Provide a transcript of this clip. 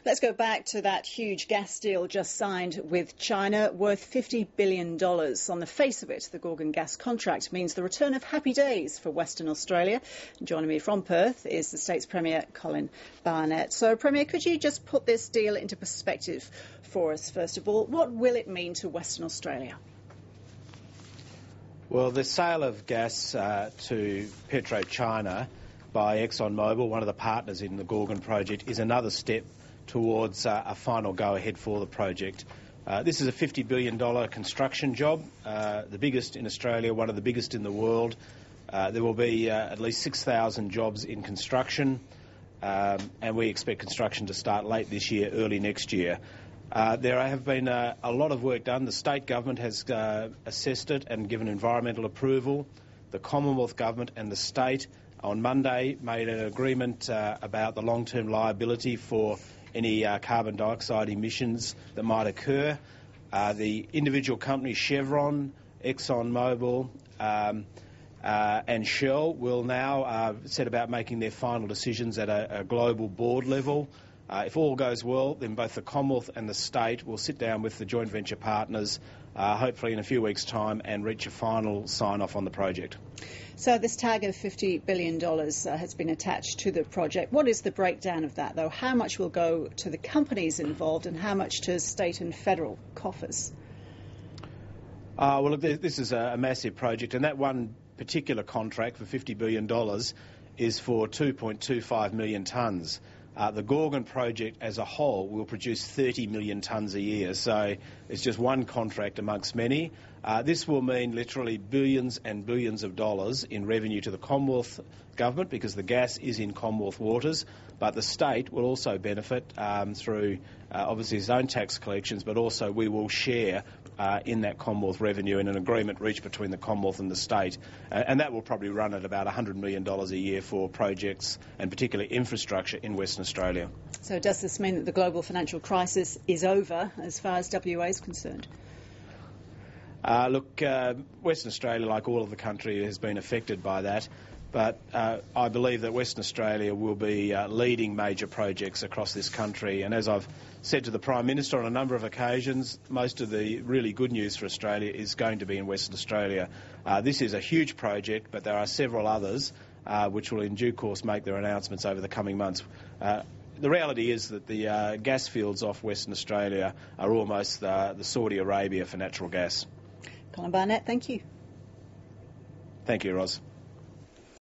Let's go back to that huge gas deal just signed with China, worth $50 billion. On the face of it, the Gorgon gas contract means the return of happy days for Western Australia. Joining me from Perth is the state's Premier, Colin Barnett. So, Premier, could you just put this deal into perspective for us, first of all? What will it mean to Western Australia? Well, the sale of gas to PetroChina by ExxonMobil, one of the partners in the Gorgon project, is another step towards a final go-ahead for the project. This is a $50 billion construction job, the biggest in Australia, one of the biggest in the world. There will be at least 6,000 jobs in construction, and we expect construction to start late this year, early next year. There have been a lot of work done. The state government has assessed it and given environmental approval. The Commonwealth government and the state on Monday made an agreement about the long-term liability for any carbon dioxide emissions that might occur. The individual companies, Chevron, ExxonMobil and Shell, will now set about making their final decisions at a global board level. If all goes well, then both the Commonwealth and the state will sit down with the joint venture partners, hopefully in a few weeks' time, and reach a final sign-off on the project. So this tag of $50 billion has been attached to the project. What is the breakdown of that, though? How much will go to the companies involved and how much to state and federal coffers? Well, look, this is a massive project, and that one particular contract for $50 billion is for 2.25 million tonnes. The Gorgon project as a whole will produce 30 million tonnes a year, so it's just one contract amongst many. This will mean literally billions and billions of dollars in revenue to the Commonwealth government because the gas is in Commonwealth waters, but the state will also benefit through obviously its own tax collections, but also we will share in that Commonwealth revenue in an agreement reached between the Commonwealth and the state. And that will probably run at about $100 million a year for projects and particularly infrastructure in Western Australia. So does this mean that the global financial crisis is over as far as WA is concerned? Look, Western Australia, like all of the country, has been affected by that. But I believe that Western Australia will be leading major projects across this country. And as I've said to the Prime Minister on a number of occasions, most of the really good news for Australia is going to be in Western Australia. This is a huge project, but there are several others which will in due course make their announcements over the coming months. The reality is that the gas fields off Western Australia are almost the Saudi Arabia for natural gas. Colin Barnett, thank you. Thank you, Ros.